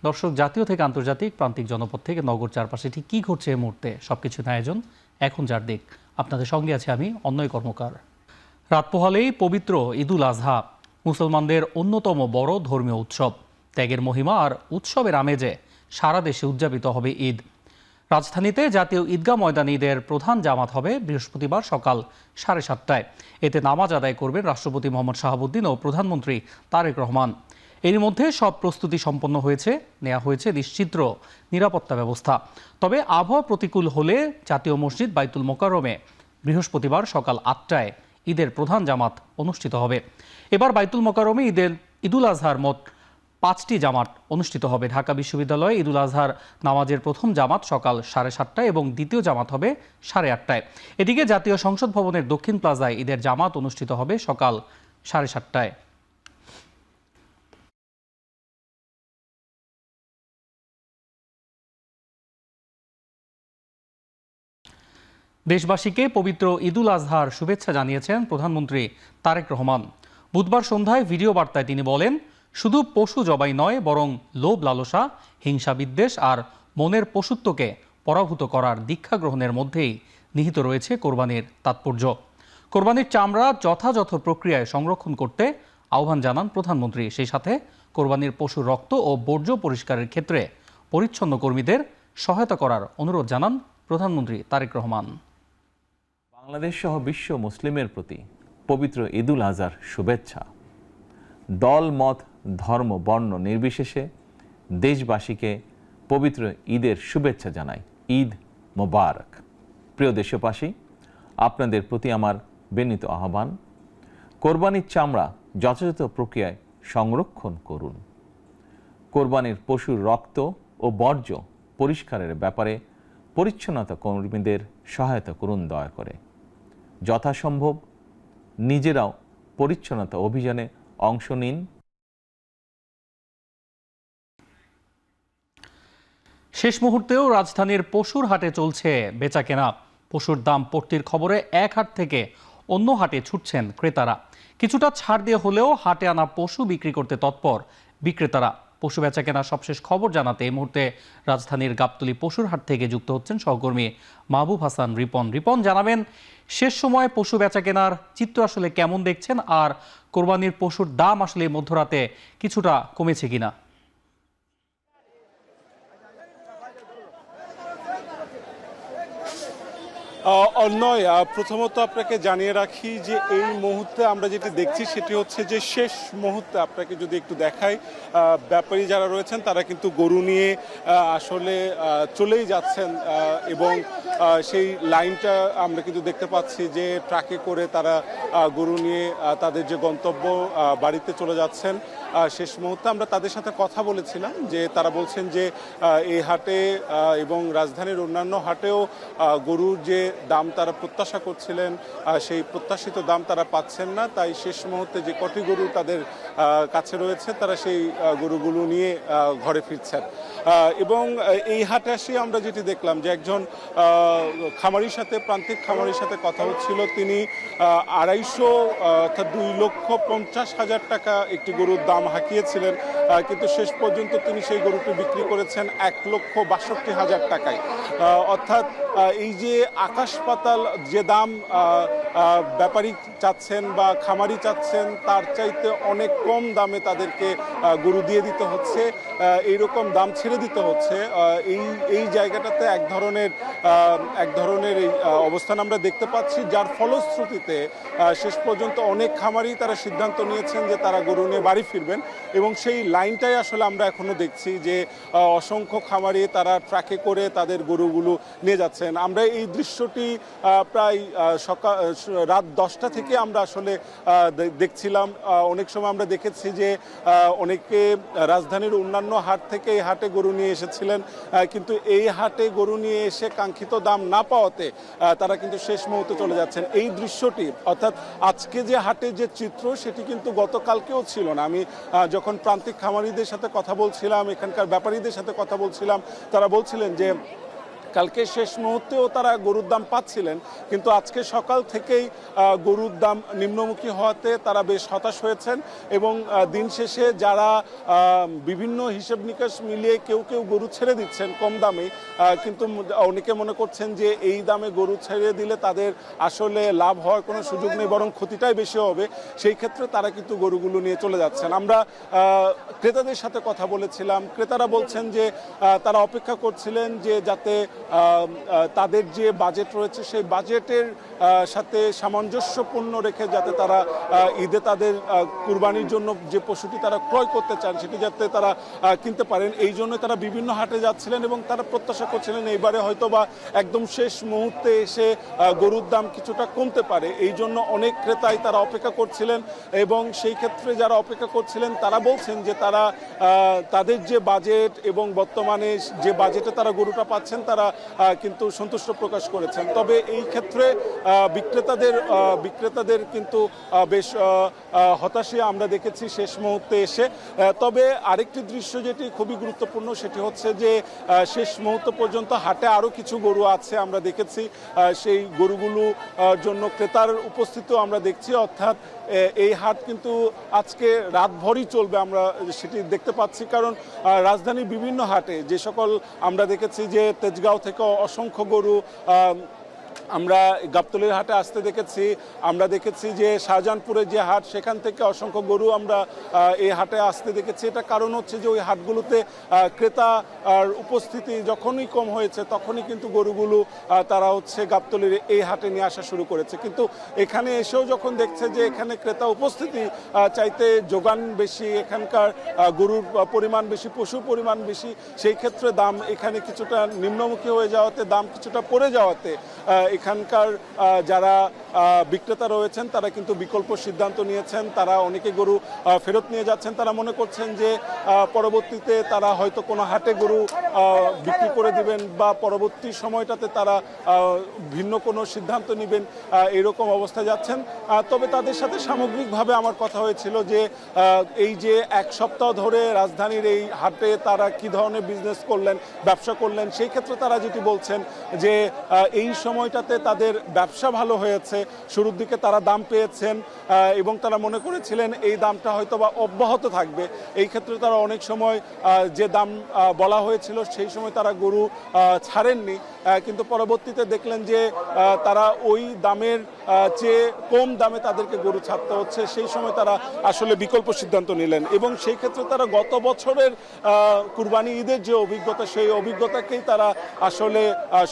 দর্শক, জাতীয় থেকে আন্তর্জাতিক, প্রান্তিক জনপদ থেকে নগর, চারপাশে ঠিক কী ঘটছে এই মুহূর্তে সবকিছু আয়োজন এখন যার দিক। আপনাদের সঙ্গে আছে আমি অন্যয় কর্মকার। রাত পোহালেই পবিত্র ঈদুল আজহা, মুসলমানদের অন্যতম বড় ধর্মীয় উৎসব। ত্যাগের মহিমা আর উৎসবের আমেজে সারা দেশে উদযাপিত হবে ঈদ। রাজধানীতে জাতীয় ঈদগাহ ময়দানে ঈদের প্রধান জামাত হবে বৃহস্পতিবার সকাল 7:30টায়। এতে নামাজ আদায় করবেন রাষ্ট্রপতি মোহাম্মদ শাহাবুদ্দিন ও প্রধানমন্ত্রী তারেক রহমান। এর মধ্যে সব প্রস্তুতি সম্পন্ন হয়েছে, নেওয়া হয়েছে নিশ্চিদ্র নিরাপত্তা ব্যবস্থা। তবে আবহাওয়া প্রতিকূল হলে জাতীয় মসজিদ বাইতুল মোকাররমে বৃহস্পতিবার সকাল 8টায় ঈদের প্রধান জামাত অনুষ্ঠিত হবে। এবার বাইতুল মোকাররমে ঈদুল আজহার মোট 5টি জামাত অনুষ্ঠিত হবে। ঢাকা বিশ্ববিদ্যালয়ে ঈদুল আজহার নামাজের প্রথম জামাত সকাল 7:30টায় এবং দ্বিতীয় জামাত হবে 8:30টায়। এদিকে জাতীয় সংসদ ভবনের দক্ষিণ প্লাজায় ঈদের জামাত অনুষ্ঠিত হবে সকাল 7:30টায়। দেশবাসীকে পবিত্র ঈদুল আজহার শুভেচ্ছা জানিয়েছেন প্রধানমন্ত্রী তারেক রহমান। বুধবার সন্ধ্যায় ভিডিও বার্তায় তিনি বলেন, শুধু পশু জবাই নয়, বরং লোভ লালসা, হিংসা বিদ্বেষ আর মনের পশুত্বকে পরাভূত করার দীক্ষা গ্রহণের মধ্যেই নিহিত রয়েছে কোরবানির তাৎপর্য। কোরবানির চামড়া যথাযথ প্রক্রিয়ায় সংরক্ষণ করতে আহ্বান জানান প্রধানমন্ত্রী। সেই সাথে কোরবানির পশুর রক্ত ও বর্জ্য পরিষ্কারের ক্ষেত্রে পরিচ্ছন্ন কর্মীদের সহায়তা করার অনুরোধ জানান প্রধানমন্ত্রী তারেক রহমান। বাংলাদেশ সহ বিশ্ব মুসলিমের প্রতি পবিত্র ঈদুল আজহার শুভেচ্ছা। দল, মত, ধর্ম, বর্ণ নির্বিশেষে দেশবাসীকে পবিত্র ঈদের শুভেচ্ছা জানাই। ঈদ মোবারক। প্রিয় দেশবাসী, আপনাদের প্রতি আমার বিনীত আহ্বান, কোরবানির চামড়া যথাযথ প্রক্রিয়ায় সংরক্ষণ করুন। কোরবানির পশুর রক্ত ও বর্জ্য পরিষ্কারের ব্যাপারে পরিচ্ছন্নতা কর্মীদের সহায়তা করুন দয়া করে। যথাসম্ভব নিজেরাও পরিচ্ছন্নতা অভিযানে অংশ নিন। শেষ মুহূর্তেও রাজধানীর পশুর হাটে চলছে বেচাকেনা। পশুর দাম পট্টির খবরে এক হাট থেকে অন্য হাটে ছুটছেন ক্রেতারা। কিছুটা ছাড় দিয়ে হলেও হাটে আনা পশু বিক্রি করতে তৎপর বিক্রেতারা। পশু বেচাকেনা সবশেষ খবর জানাতে এই মুহূর্তে রাজধানীর গাবতলী পশুর হাট থেকে যুক্ত হচ্ছেন সহকর্মী মাহবুব হাসান রিপন। রিপন, জানাবেন শেষ সময় পশু বেচাকেনার চিত্র আসলে কেমন দেখছেন, আর কোরবানির পশুর দাম আসলে মধ্যরাতে কিছুটা কমেছে কিনা? অন্যয়, প্রথমত আপনাকে জানিয়ে রাখি যে এই মুহূর্তে আমরা যেটি দেখছি সেটি হচ্ছে যে শেষ মুহূর্তে আপনাকে যদি একটু দেখাই, ব্যাপারী যারা রয়েছেন তারা কিন্তু গরু নিয়ে আসলে চলেই যাচ্ছেন এবং সেই লাইনটা আমরা কিন্তু দেখতে পাচ্ছি যে ট্রাকে করে তারা গরু নিয়ে তাদের যে গন্তব্য বাড়িতে চলে যাচ্ছেন। শেষ মুহূর্তে আমরা তাদের সাথে কথা বলেছিলাম যে তারা বলছেন যে এই হাটে এবং রাজধানীর অন্যান্য হাটেও গরুর যে দাম তারা প্রত্যাশা করছিলেন সেই প্রত্যাশিত দাম তারা পাচ্ছেন না, তাই শেষ মুহূর্তে যে কটি গরু তাদের কাছে রয়েছে তারা সেই গরুগুলো নিয়ে ঘরে ফিরছেন। এবং এই হাটে আসি আমরা যেটি দেখলাম যে একজন খামারির সাথে, প্রান্তিক খামারির সাথে কথা হচ্ছিল। তিনি 250 অর্থাৎ 2,50,000 টাকা একটি গরুর দাম হাঁকিয়েছিলেন, কিন্তু শেষ পর্যন্ত তিনি সেই গরুটি বিক্রি করেছেন 1,62,000 টাকায়। অর্থাৎ এই যে আকাশ পাতাল যে দাম ব্যাপারী চাচ্ছেন বা খামারি চাচ্ছেন তার চাইতে অনেক কম দামে তাদেরকে গরু দিয়ে দিতে হচ্ছে, এইরকম দাম ছেড়ে দিতে হচ্ছে। এই জায়গাটাতে এক ধরনের এই অবস্থান আমরা দেখতে পাচ্ছি, যার ফলশ্রুতিতে শেষ পর্যন্ত অনেক খামারি তারা সিদ্ধান্ত নিয়েছেন যে তারা গরু নিয়ে বাড়ি ফিরবেন এবং সেই লাইনটাই আসলে আমরা এখনো দেখছি যে অসংখ্য খামারি তারা ট্রাকে করে তাদের গরুগুলো নিয়ে যাচ্ছেন। আমরা এই দৃশ্যটি প্রায় রাত 10টা থেকে আমরা আসলে দেখছিলাম। অনেক সময় আমরা দেখেছি যে অনেকে রাজধানীর অন্যান্য হাট থেকে এই হাটে গরু নিয়ে এসেছিলেন, কিন্তু এই হাটে গরু নিয়ে এসে কাঙ্ক্ষিত দাম না পাওয়াতে তারা কিন্তু শেষ মুহূর্তে চলে যাচ্ছেন। এই দৃশ্যটি অর্থাৎ আজকে যে হাটের যে চিত্র সেটি কিন্তু গতকালকেও ছিল না। আমি যখন প্রান্তিক খামারিদের সাথে কথা বলছিলাম, এখানকার ব্যাপারীদের সাথে কথা বলছিলাম, তারা বলছিলেন যে কালকে শেষ মুহূর্তেও তারা গরুর দাম পাচ্ছিলেন, কিন্তু আজকে সকাল থেকেই গরুর দাম নিম্নমুখী হওয়াতে তারা বেশ হতাশ হয়েছেন। এবং দিন শেষে যারা বিভিন্ন হিসেব নিকাশ মিলিয়ে কেউ কেউ গরু ছেড়ে দিচ্ছেন কম দামে, কিন্তু অনেকে মনে করছেন যে এই দামে গরু ছেড়ে দিলে তাদের আসলে লাভ হওয়ার কোনো সুযোগ নেই, বরং ক্ষতিটাই বেশি হবে। সেই ক্ষেত্রে তারা কিন্তু গরুগুলো নিয়ে চলে যাচ্ছেন। আমরা ক্রেতাদের সাথে কথা বলেছিলাম, ক্রেতারা বলছেন যে তারা অপেক্ষা করছিলেন যে যাতে তাদের যে বাজেট রয়েছে সেই বাজেটের সাথে সামঞ্জস্যপূর্ণ রেখে যাতে তারা ঈদে তাদের কুরবানির জন্য যে পশুটি তারা ক্রয় করতে চান সেটি যাতে তারা কিনতে পারেন, এই জন্য তারা বিভিন্ন হাটে যাচ্ছিলেন এবং তারা প্রত্যাশা করছিলেন এইবারে হয়তোবা একদম শেষ মুহূর্তে এসে গরুর দাম কিছুটা কমতে পারে। এই জন্য অনেক ক্রেতাই তারা অপেক্ষা করছিলেন এবং সেই ক্ষেত্রে যারা অপেক্ষা করছিলেন তারা বলছেন যে তারা তাদের যে বাজেট এবং বর্তমানে যে বাজেটে তারা গরুটা পাচ্ছেন তারা কিন্তু সন্তুষ্ট প্রকাশ করেছেন। তবে এই ক্ষেত্রে বিক্রেতাদের কিন্তু বেশ হতাশই আমরা দেখেছি শেষ মুহূর্তে এসে। তবে আরেকটি দৃশ্য যেটি খুবই গুরুত্বপূর্ণ সেটি হচ্ছে যে শেষ মুহূর্ত পর্যন্ত হাটে আরও কিছু গরু আছে আমরা দেখেছি, সেই গরুগুলো জন্য ক্রেতার উপস্থিতিও আমরা দেখছি। অর্থাৎ এই হাট কিন্তু আজকে রাতভরই চলবে, আমরা সেটি দেখতে পাচ্ছি। কারণ রাজধানীর বিভিন্ন হাটে যে সকল আমরা দেখেছি যে তেজগাঁও থেকে অসংখ্য গরু আমরা গাবতলীর হাটে আসতে দেখেছি, আমরা দেখেছি যে শাহজাহানপুরের যে হাট সেখান থেকে অসংখ্য গরু আমরা এই হাটে আসতে দেখেছি। এটা কারণ হচ্ছে যে ওই হাটগুলোতে ক্রেতা আর উপস্থিতি যখনই কম হয়েছে তখনই কিন্তু গরুগুলো তারা হচ্ছে গাবতলীর এই হাটে নিয়ে আসা শুরু করেছে। কিন্তু এখানে এসেও যখন দেখছে যে এখানে ক্রেতা উপস্থিতি চাইতে যোগান বেশি, এখানকার গরুর পরিমাণ বেশি, পশুর পরিমাণ বেশি, সেই ক্ষেত্রে দাম এখানে কিছুটা নিম্নমুখী হয়ে যাওয়াতে, দাম কিছুটা পড়ে যাওয়াতে এখানকার যারা বিক্রেতা রয়েছেন তারা কিন্তু বিকল্প সিদ্ধান্ত নিয়েছেন। তারা অনেকে গরু ফেরত নিয়ে যাচ্ছেন। তারা মনে করছেন যে পরবর্তীতে তারা হয়তো কোনো হাটে গরু বিক্রি করে দিবেন বা পরবর্তী সময়টাতে তারা ভিন্ন কোনো সিদ্ধান্ত নেবেন, এরকম অবস্থায় যাচ্ছেন। তবে তাদের সাথে সামগ্রিকভাবে আমার কথা হয়েছিল যে এই যে এক সপ্তাহ ধরে রাজধানীর এই হাটে তারা কি ধরনের বিজনেস করলেন, ব্যবসা করলেন, সেই ক্ষেত্রে তারা যেটি বলছেন যে এই সময়টাতে তাদের ব্যবসা ভালো হয়েছে, শুরুর দিকে তারা দাম পেয়েছেন এবং তারা মনে করেছিলেন এই দামটা হয়তো বা অব্যাহত থাকবে। এই ক্ষেত্রে তারা অনেক সময় যে দাম বলা হয়েছিল সেই সময় তারা গরু ছাড়েননি, কিন্তু পরবর্তীতে দেখলেন যে তারা ওই দামের চেয়ে কম দামে তাদেরকে গরু ছাড়তে হচ্ছে। সেই সময় তারা আসলে বিকল্প সিদ্ধান্ত নিলেন এবং সেই ক্ষেত্রে তারা গত বছরের কুরবানি ঈদের যে অভিজ্ঞতা সেই অভিজ্ঞতাকেই তারা আসলে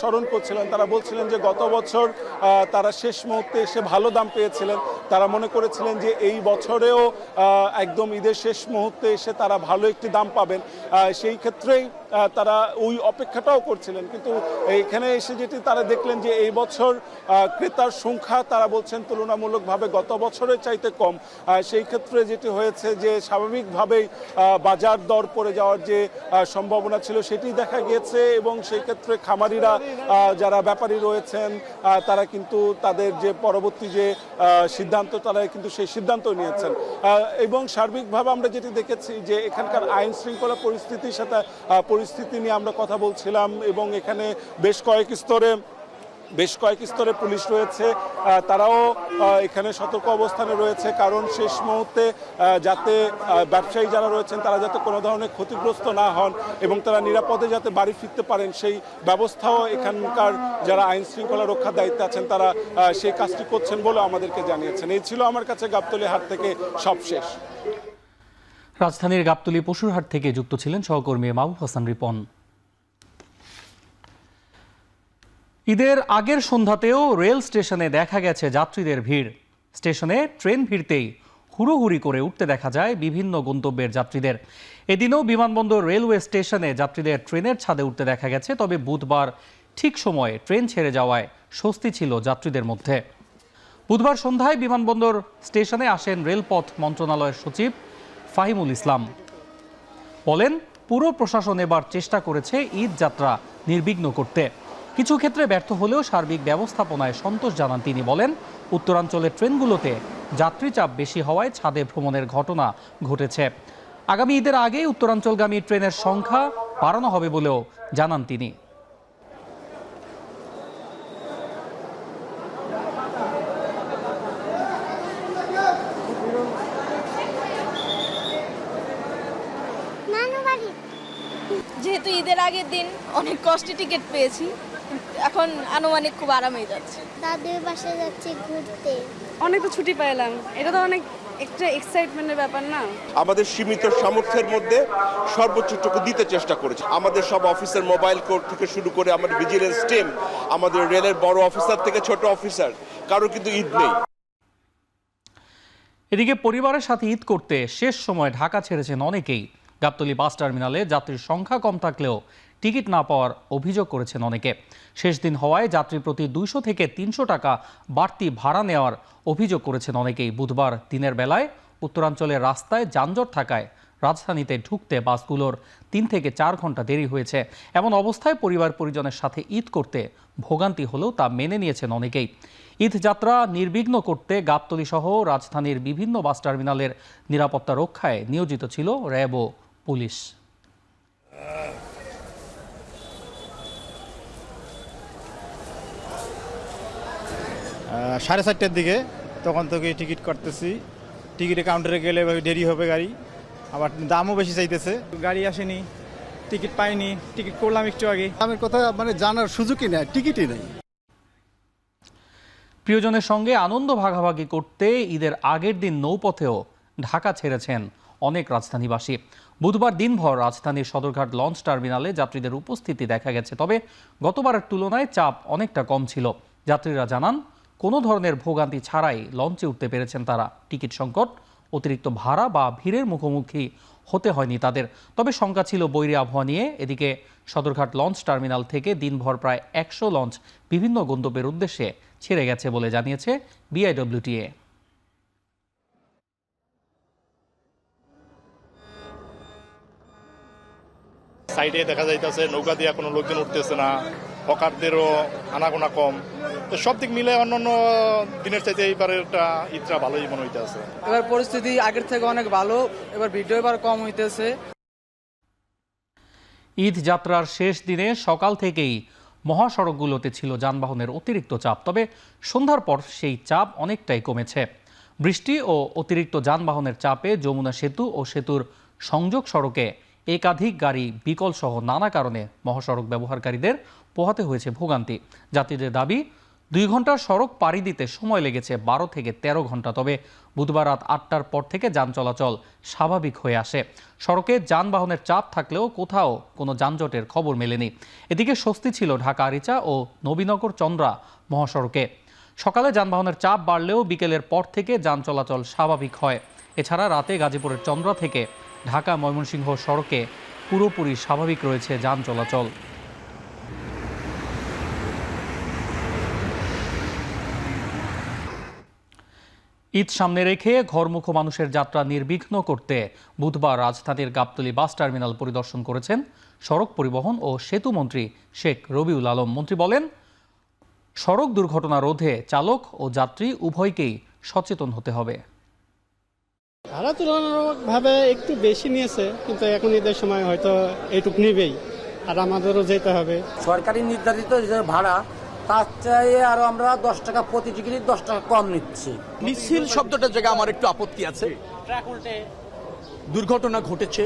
স্মরণ করছিলেন। তারা বলছিলেন যে গত বছর তারা শেষ মুহূর্তে এসে ভালো দাম পেয়েছিলেন, তারা মনে করেছিলেন যে এই বছরেও একদম ঈদের শেষ মুহূর্তে এসে তারা ভালো একটি দাম পাবেন, সেই ক্ষেত্রেই তারা ওই অপেক্ষাটাও করছিলেন। কিন্তু এখানে এসে যেটি তারা দেখলেন যে এই বছর ক্রেতার সংখ্যা তারা বলছেন তুলনামূলকভাবে গত বছরের চাইতে কম। সেই ক্ষেত্রে যেটি হয়েছে যে স্বাভাবিকভাবেই বাজার দর পড়ে যাওয়ার যে সম্ভাবনা ছিল সেটি দেখা গিয়েছে এবং সেই ক্ষেত্রে খামারিরা যারা ব্যাপারী রয়েছেন তারা কিন্তু তাদের যে পরবর্তী যে সিদ্ধান্ত তারা কিন্তু সেই সিদ্ধান্ত নিয়েছেন। এবং সার্বিকভাবে আমরা যেটি দেখেছি যে এখানকার আইন শৃঙ্খলা পরিস্থিতি নিয়ে আমরা কথা বলছিলাম এবং এখানে বেশ কয়েক স্তরে পুলিশ রয়েছে, তারাও এখানে সতর্ক অবস্থানে রয়েছে। কারণ শেষ মুহূর্তে যাতে ব্যবসায়ী যারা রয়েছেন তারা যাতে কোনো ধরনের ক্ষতিগ্রস্ত না হন এবং তারা নিরাপদে যাতে বাড়ি ফিরতে পারেন সেই ব্যবস্থাও এখানকার যারা আইন শৃঙ্খলা রক্ষার দায়িত্বে আছেন তারা সেই কাজটি করছেন বলে আমাদেরকে জানিয়েছেন। এই ছিল আমার কাছে গাবতলী হাট থেকে সবশেষ। রাজধানীর গাবতলী পশুর হাট থেকে যুক্ত ছিলেন সহকর্মী মাহবুব হাসান রিপন। ঈদের আগের সন্ধ্যাতেও রেল স্টেশনে দেখা গেছে যাত্রীদের ভিড়। স্টেশনে ট্রেন ভিড়তেই হুড়োহুড়ি করে উঠতে দেখা যায় বিভিন্ন গন্তব্যের যাত্রীদের। এদিনও বিমানবন্দর রেলওয়ে স্টেশনে যাত্রীদের ট্রেনের ছাদে উঠতে দেখা গেছে। তবে বুধবার ঠিক সময়ে ট্রেন ছেড়ে যাওয়ায় স্বস্তি ছিল যাত্রীদের মধ্যে। বুধবার সন্ধ্যায় বিমানবন্দর স্টেশনে আসেন রেলপথ মন্ত্রণালয়ের সচিব ফাহিমুল ইসলাম। বলেন, পুরো প্রশাসন এবার চেষ্টা করেছে ঈদ যাত্রা নির্বিঘ্ন করতে। কিছু ক্ষেত্রে ব্যর্থ হলেও সার্বিক ব্যবস্থাপনায় সন্তোষ জানান তিনি। বলেন, উত্তরাঞ্চলের ট্রেনগুলোতে যাত্রী চাপ বেশি হওয়ায় ছাদে ভ্রমণের ঘটনা ঘটেছে। আগামী ঈদের আগেই উত্তরাঞ্চলগামী ট্রেনের সংখ্যা বাড়ানো হবে বলেও জানান তিনি। যেহেতু ঈদের আগের দিন অনেক কষ্টে টিকিট পেয়েছি, এখন আনুমানিক খুব আরামেই যাচ্ছে। দাদুর বাসায় যাচ্ছি ঘুরতে। অনেক তো ছুটি পেলাম, এটা তো অনেক একটা এক্সাইটমেন্টের ব্যাপার না? আমাদের সীমিত সামর্থ্যের মধ্যে সর্বোচ্চটুকু দিতে চেষ্টা করেছি। আমাদের সব অফিসার, মোবাইল কোর্ট থেকে শুরু করে আমাদের ভিজিলেন্স টিম, আমাদের রেলের বড় অফিসার থেকে ছোট অফিসার, কারো কিন্তু ঈদ নেই। এদিকে পরিবারের সাথে ঈদ করতে শেষ সময় ঢাকা ছেড়েছেন অনেকেই। গাবতলী বাস টার্মিনালে যাত্রীর সংখ্যা কম থাকলেও টিকিট না পাওয়ার অভিযোগ করেছেন অনেকে। শেষ দিন হওয়ায় যাত্রী প্রতি 200 থেকে 300 টাকা বাড়তি ভাড়া নেওয়ার অভিযোগ করেছেন অনেকেই। বুধবার দিনের বেলায় উত্তরাঞ্চলের রাস্তায় যানজট থাকায় রাজধানীতে ঢুকতে বাসগুলোর 3 থেকে 4 ঘন্টা দেরি হয়েছে। এমন অবস্থায় পরিবার পরিজনের সাথে ঈদ করতে ভোগান্তি হলেও তা মেনে নিয়েছেন অনেকেই। ঈদ যাত্রা নির্বিঘ্ন করতে গাবতলী সহ রাজধানীর বিভিন্ন বাস টার্মিনালের নিরাপত্তা রক্ষায় নিয়োজিত ছিল র্যাব ও পুলিশ। সাড়ে 4টার দিকে তখন থেকে টিকিট করতেছি। টিকিটের কাউন্টারে গেলে দেরি হবে, গাড়ি আবার দামও বেশি চাইতেছে, গাড়ি আসেনি, টিকিট পাইনি। টিকিট করলাম একটু আগে। দামের কথা মানে জানার সুযোগই নেই, টিকিটই নেই। প্রিয়জনের সঙ্গে আনন্দ ভাগাভাগি করতে ঈদের আগের দিন নৌপথেও ঢাকা ছেড়েছেন অনেক রাজধানীবাসী। বুধবার দিনভর রাজধানীর সদরঘাট লঞ্চ টার্মিনালে যাত্রীদের উপস্থিতি দেখা গেছে, তবে গতবারের তুলনায় চাপ অনেকটা কম ছিল। যাত্রীরা জানান কোনো ধরনের ভোগান্তি ছাড়াই লঞ্চে উঠতে পেরেছেন তারা। টিকিট সংকট, অতিরিক্ত ভাড়া বা ভিড়ের মুখোমুখি হতে হয়নি তাদের। তবে শঙ্কা ছিল বৈরী আবহাওয়া নিয়ে। এদিকে সদরঘাট লঞ্চ টার্মিনাল থেকে দিনভর প্রায় 100 লঞ্চ বিভিন্ন গন্তব্যের উদ্দেশ্যে ছেড়ে গেছে বলে জানিয়েছে বিআইডব্লিউটিএ। সাইডে দেখা যাইতেছে নৌকা দিয়ে কোনো লোকজন উঠতেছে না, হকারদেরও আনাগোনা কম। তো সব দিক মিলে অন্যান্য দিনের চাইতে এইবারেরটা ঈদটা ভালোই মনে হইতেছে। এবার পরিস্থিতি আগের থেকে অনেক ভালো, এবার ভিড় এবার কম হইতেছে। ঈদ যাত্রার শেষ দিনে সকাল থেকেই মহাসড়কগুলোতে ছিল যানবাহনের অতিরিক্ত চাপ, তবে সন্ধ্যার পর সেই চাপ অনেকটাই কমেছে। বৃষ্টি ও অতিরিক্ত যানবাহনের চাপে যমুনা সেতু ও সেতুর সংযোগ সড়কে একাধিক গাড়ি বিকল সহ নানা কারণে মহাসড়ক ব্যবহারকারীদের পোহাতে হয়েছে ভোগান্তি। যাত্রীদের দাবি 2 ঘন্টার সড়ক পাড়ি দিতে সময় লেগেছে 12 থেকে 13 ঘন্টা। তবে বুধবার রাত 8টার পর থেকে যান চলাচল স্বাভাবিক হয়ে আসে। সড়কে যানবাহনের চাপ থাকলেও কোথাও কোনো যানজটের খবর মেলেনি। এদিকে স্বস্তি ছিল ঢাকা আরিচা ও নবীনগর চন্দ্রা মহাসড়কে। সকালে যানবাহনের চাপ বাড়লেও বিকেলের পর থেকে যান চলাচল স্বাভাবিক হয়। এছাড়া রাতে গাজীপুরের চন্দ্রা থেকে ঢাকা ময়মনসিংহ সড়কে পুরোপুরি স্বাভাবিক রয়েছে যান চলাচল। ঈদ সামনে রেখে ঘরমুখো মানুষের যাত্রা নির্বিঘ্ন করতে বুধবার রাজধানীর গাবতলী বাস টার্মিনাল পরিদর্শন করেছেন সড়ক পরিবহন ও সেতু মন্ত্রী শেখ রবিউল আলম। মন্ত্রী বলেন, সড়ক দুর্ঘটনা রোধে চালক ও যাত্রী উভয়কেই সচেতন হতে হবে। ভাড়া তুলনামূলকভাবে একটু বেশি নিয়েছে, কিন্তু এখন ঈদের সময় হয়তো এইটুক নিবেই, আর আমাদেরও যেতে হবে। সরকারি নির্ধারিত যে ভাড়া তার চাইয়ে আরো আমরা 10 টাকা প্রতি টিকিট 10 টাকা কম নিচ্ছি। মিছিল শব্দটার জায়গায় আমার একটু আপত্তি আছে। দুর্ঘটনা ঘটেছে,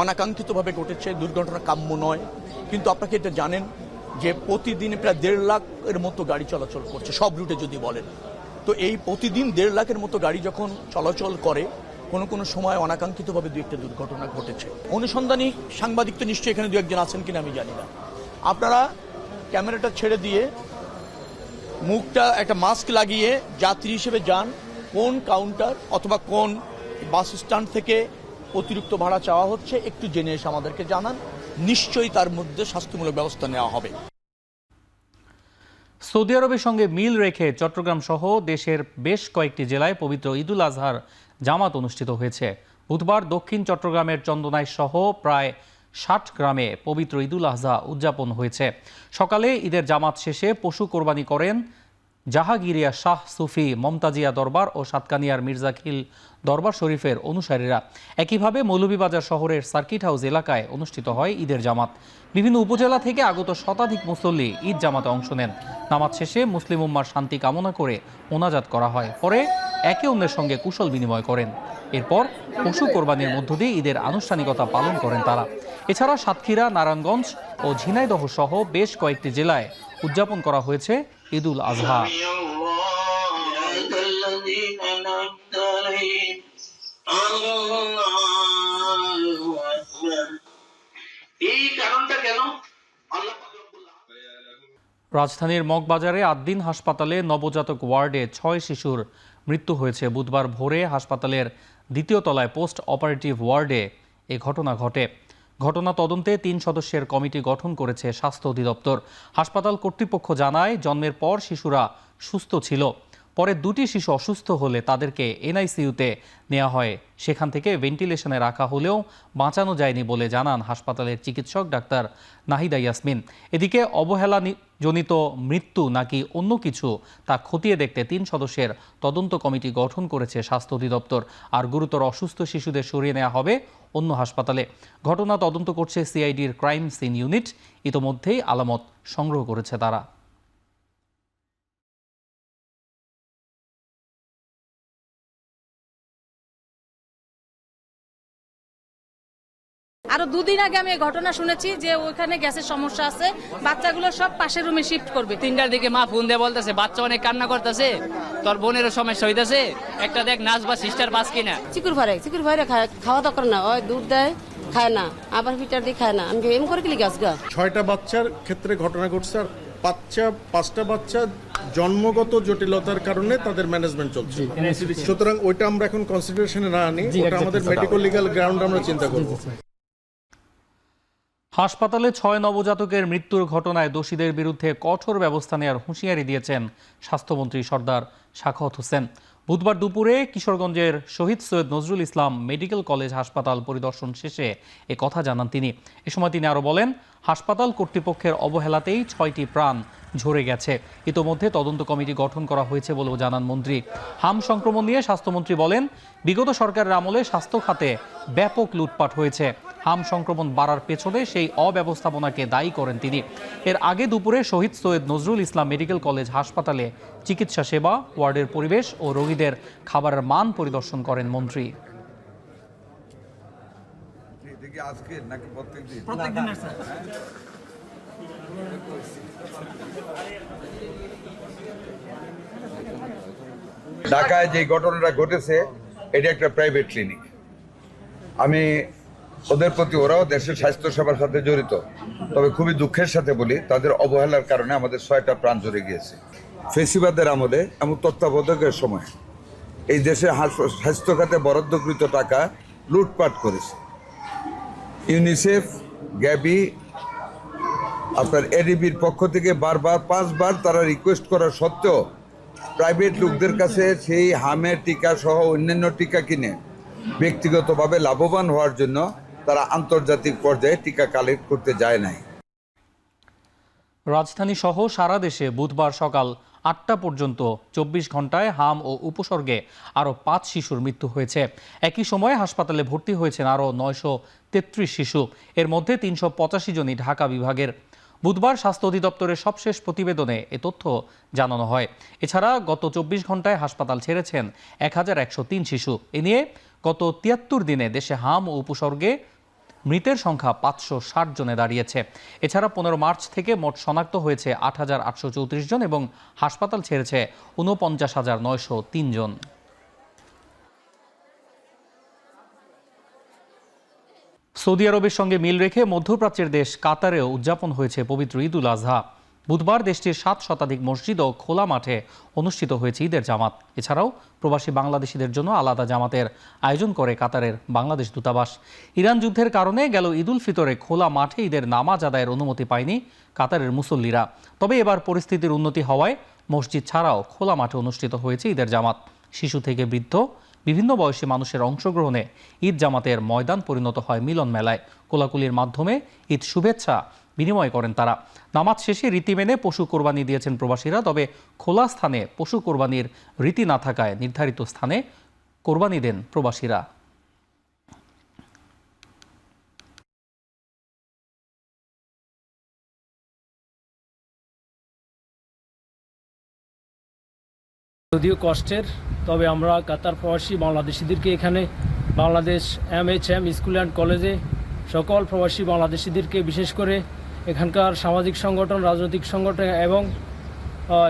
অনাকাঙ্ক্ষিতভাবে ঘটেছে, দুর্ঘটনা কাম্য নয়। কিন্তু আপনাকে এটা জানেন যে প্রতিদিন প্রায় 1.5 লাখের মতো গাড়ি চলাচল করছে সব রুটে যদি বলেন। তো এই প্রতিদিন 1.5 লাখের মতো গাড়ি যখন চলাচল করে, কোনো কোনো সময় অনাকাঙ্ক্ষিতভাবে 2-1টা দুর্ঘটনা ঘটেছে। অনুসন্ধানী সাংবাদিক তো নিশ্চয়ই এখানে 2-1 জন আছেন কিনা আমি জানি না। আপনারা ক্যামেরাটা ছেড়ে দিয়ে মুখটা একটা মাস্ক লাগিয়ে যাত্রী হিসেবে যান। কোন কাউন্টার অথবা কোন বাস স্ট্যান্ড থেকে অতিরিক্ত ভাড়া চাওয়া হচ্ছে একটু জেনে এসে আমাদেরকে জানান, নিশ্চয়ই তার মধ্যে শাস্তিমূলক ব্যবস্থা নেওয়া হবে। সৌদি আরবের সঙ্গে মিল রেখে চট্টগ্রাম সহ দেশের বেশ কয়েকটি জেলায় পবিত্র ঈদুল আজহার জামাত অনুষ্ঠিত হয়েছে। বুধবার দক্ষিণ চট্টগ্রামের চন্দনাই সহ প্রায় 60 গ্রামে পবিত্র ঈদুল আজহা উদযাপন হয়েছে। সকালে ঈদের জামাত শেষে পশু কোরবানি করেন জাহাগিরিয়া শাহ সুফি মমতাজিয়া দরবার ও সাতকানিয়ার মির্জাখিল দরবার শরীফের অনুসারীরা। একইভাবে মৌলভীবাজার শহরের সার্কিট হাউস এলাকায় অনুষ্ঠিত হয় ঈদের জামাত। বিভিন্ন উপজেলা থেকে আগত শতাধিক মুসল্লি ঈদ জামাতে অংশ নেন। নামাজ শেষে মুসলিম উম্মার শান্তি কামনা করে মোনাজাত করা হয়, পরে একে অন্যের সঙ্গে কুশল বিনিময় করেন। এরপর পশু কোরবানির মধ্য দিয়ে ঈদের আনুষ্ঠানিকতা পালন করেন তারা। এছাড়া সাতক্ষীরা, নারায়ণগঞ্জ ও ঝিনাইদহ সহ বেশ কয়েকটি জেলায় উদযাপন করা হয়েছে ঈদুল আজহা। রাজধানীর মগবাজারে আদ্দিন হাসপাতালে নবজাতক ওয়ার্ডে 6 শিশুর মৃত্যু হয়েছে। বুধবার ভোরে হাসপাতালের দ্বিতীয় তলায় পোস্ট অপারেটিভ ওয়ার্ডে এ ঘটনা ঘটে। ঘটনা তদন্তে 3 সদস্যের কমিটি গঠন করেছে স্বাস্থ্য অধিদপ্তর। হাসপাতাল কর্তৃপক্ষ জানায়, জন্মের পর শিশুরা সুস্থ ছিল। পরে 2টি শিশু অসুস্থ হলে তাদেরকে এনআইসিইউতে নেওয়া হয়। সেখান থেকে ভেন্টিলেশনে রাখা হলেও বাঁচানো যায়নি বলে জানান হাসপাতালের চিকিৎসক ডাক্তার নাহিদা ইয়াসমিন। এদিকে অবহেলাজনিত মৃত্যু নাকি অন্য কিছু তা খতিয়ে দেখতে 3 সদস্যের তদন্ত কমিটি গঠন করেছে স্বাস্থ্য অধিদপ্তর। আর গুরুতর অসুস্থ শিশুদের সরিয়ে নেওয়া হবে অন্য হাসপাতালে। ঘটনা তদন্ত করছে সিআইডির ক্রাইম সিন ইউনিট। ইতোমধ্যেই আলামত সংগ্রহ করেছে তারা। আরো 2 দিন আগে আমি এই ঘটনা শুনেছি যে ওইখানে গ্যাসের সমস্যা আছে, বাচ্চাগুলো সব পাশের রুমে শিফট করবে। 3টার দিকে মা ফোন দিয়ে বলতেছে বাচ্চা অনেক কান্না করতেছে, তোর বোনেরও সমস্যা হইতেছে, একটা দেখ নাচ বা সিস্টার বাস কিনা। চিকুর ভাইরে খাওয়া দরকার না, ওই দুধ দেয় খায় না, আবার ফিটার দিয়ে খায় না। আমি এম করে কি গাছ গা 6টা বাচ্চার ক্ষেত্রে ঘটনা ঘটছে, আর 5টা বাচ্চা জন্মগত জটিলতার কারণে তাদের ম্যানেজমেন্ট চলছে। সুতরাং ওইটা আমরা এখন কনসিডারেশনে না আনি, ওটা আমাদের মেডিকেল লিগ্যাল গ্রাউন্ড আমরা চিন্তা করব। হাসপাতালে 6 নবজাতকের মৃত্যুর ঘটনায় দোষীদের বিরুদ্ধে কঠোর ব্যবস্থা নেওয়ার হুঁশিয়ারি দিয়েছেন স্বাস্থ্যমন্ত্রী সরদার সাখাওয়াত হোসেন। বুধবার দুপুরে কিশোরগঞ্জের শহীদ সৈয়দ নজরুল ইসলাম মেডিকেল কলেজ হাসপাতাল পরিদর্শন শেষে এ কথা জানান তিনি। এ সময় তিনি আরও বলেন, হাসপাতাল কর্তৃপক্ষের অবহেলাতেই 6টি প্রাণ ঝরে গেছে। ইতোমধ্যে তদন্ত কমিটি গঠন করা হয়েছে বলেও জানান মন্ত্রী। হাম সংক্রমণ নিয়ে স্বাস্থ্যমন্ত্রী বলেন, বিগত সরকারের আমলে স্বাস্থ্য খাতে ব্যাপক লুটপাট হয়েছে। হাম সংক্রমণ বাড়ার পেছনে সেই অব্যবস্থাপনাকে দায়ী করেন তিনি। এর আগে দুপুরে শহীদ সৈয়দ নজরুল ইসলাম মেডিকেল কলেজ হাসপাতালে চিকিৎসা সেবা, ওয়ার্ডের পরিবেশ ও রোগীদের খাবারের মান পরিদর্শন করেন মন্ত্রী। ঢাকায় যে ঘটনাটা ঘটেছে এটা একটা প্রাইভেট ক্লিনিক। আমি ওদের প্রতি, ওরাও দেশের স্বাস্থ্য সেবার সাথে জড়িত, তবে খুবই দুঃখের সাথে বলি তাদের অবহেলার কারণে আমাদের 6টা প্রাণ ঝরে গিয়েছে। ফেসিবাদের আমলে এবং তত্ত্বাবধায়কের সময় এই দেশে স্বাস্থ্য খাতে বরাদ্দকৃত টাকা লুটপাট করেছে। ইউনিসেফ, গ্যাবি, আপনার এডিবির পক্ষ থেকে বারবার 5 বার তারা রিকোয়েস্ট করা সত্ত্বেও প্রাইভেট লোকদের কাছে সেই হামের টিকা সহ অন্যান্য টিকা কিনে ব্যক্তিগতভাবে লাভবান হওয়ার জন্য তারা আন্তর্জাতিক পর্যায়ে টিকা কালেক্ট করতে যায় নাই। রাজধানী সহ সারা দেশে বুধবার সকাল 8টা পর্যন্ত 24 ঘন্টায় হাম ও উপসর্গে আরও 5 শিশুর মৃত্যু হয়েছে। একই সময়ে হাসপাতালে ভর্তি হয়েছেন আরও 933 শিশু। এর মধ্যে 385 জনই ঢাকা বিভাগের। বুধবার স্বাস্থ্য অধিদপ্তরের সবশেষ প্রতিবেদনে এ তথ্য জানানো হয়। এছাড়া গত 24 ঘন্টায় হাসপাতাল ছেড়েছেন 1103 শিশু। এ নিয়ে গত 73 দিনে দেশে হাম ও উপসর্গে মৃতের সংখ্যা 560 জনে দাঁড়িয়েছে। এছাড়া 15 মার্চ থেকে মোট শনাক্ত হয়েছে 8834 জন এবং হাসপাতাল ছেড়েছে 49,903 জন। সৌদি আরবের সঙ্গে মিল রেখে মধ্যপ্রাচ্যের দেশ কাতারেও উদযাপন হয়েছে পবিত্র ঈদুল আজহা। বুধবার দেশটির 7 শতাধিক মসজিদ ও খোলা মাঠে অনুষ্ঠিত হয়েছে ঈদের জামাত। এছাড়াও প্রবাসী বাংলাদেশিদের জন্য আলাদা জামাতের আয়োজন করে কাতারের বাংলাদেশ দূতাবাস। ইরান যুদ্ধের কারণে গেল ঈদুল ফিতরে খোলা মাঠে ঈদের নামাজ আদায়ের অনুমতি পায়নি কাতারের মুসল্লিরা। তবে এবার পরিস্থিতির উন্নতি হওয়ায় মসজিদ ছাড়াও খোলা মাঠে অনুষ্ঠিত হয়েছে ঈদের জামাত। শিশু থেকে বৃদ্ধ বিভিন্ন বয়সী মানুষের অংশগ্রহণে ঈদ জামাতের ময়দান পরিণত হয় মিলন মেলায়। কোলাকুলির মাধ্যমে ঈদ শুভেচ্ছা বিনিময় করেন তারা। নামাজ শেষে রীতি মেনে পশু কোরবানি দিয়েছেন প্রবাসীরা। তবে খোলা স্থানে পশু কোরবানির রীতি না থাকায় নির্ধারিত স্থানে কোরবানি দেন প্রবাসীরা। যদিও কষ্টের, তবে আমরা কাতার প্রবাসী বাংলাদেশিদেরকে এখানে বাংলাদেশ MHM স্কুল অ্যান্ড কলেজে সকল প্রবাসী বাংলাদেশিদেরকে বিশেষ করে এখানকার সামাজিক সংগঠন, রাজনৈতিক সংগঠন এবং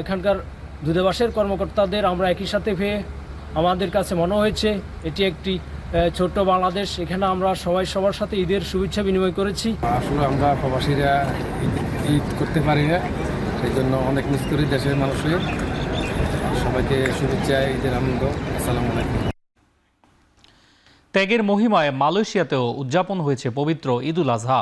এখানকার দূতাবাসের কর্মকর্তাদের আমরা একই সাথে পেয়ে আমাদের কাছে মনে হয়েছে এটি একটি ছোট্ট বাংলাদেশ। এখানে আমরা সবাই সবার সাথে ঈদের শুভেচ্ছা বিনিময় করেছি। আসলে আমরা প্রবাসীরা ঈদ করতে পারি না, সেই জন্য অনেক মিস করি দেশের মানুষের। সবাইকে শুভেচ্ছা, ঈদের আনন্দ। আসসালামু আলাইকুম। ত্যাগের মহিমায় মালয়েশিয়াতেও উদযাপন হয়েছে পবিত্র ঈদুল আজহা।